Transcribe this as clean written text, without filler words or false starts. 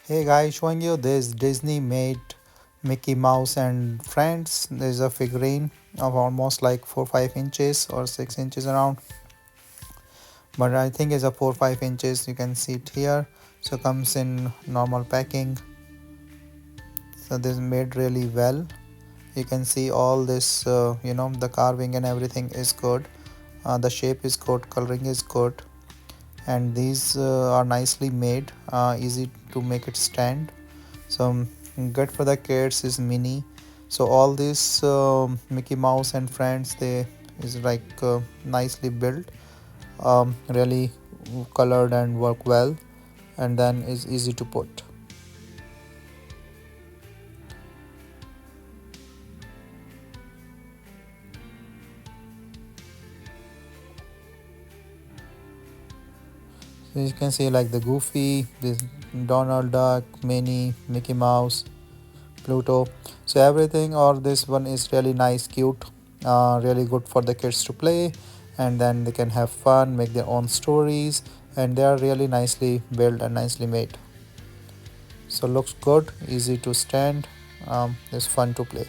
Hey guys, showing you this Disney made Mickey Mouse and Friends. There's a figurine of almost like 4-5 inches or 6 inches around, but I think it's a 4-5 inches. You can see it here. So comes in normal packing. So this is made really well. You can see all this, the carving and everything is good. The shape is good, coloring is good, and these are nicely made, easy to make it stand. So good for the kids is mini. So all these Mickey Mouse and Friends, they is like nicely built, really colored and work well, and then is easy to put. So you can see like the Goofy, this Donald Duck, Minnie, Mickey Mouse, Pluto. So everything or this one is really nice, cute, really good for the kids to play, and then they can have fun, make their own stories, and they are really nicely built and nicely made. So looks good, easy to stand, it's fun to play.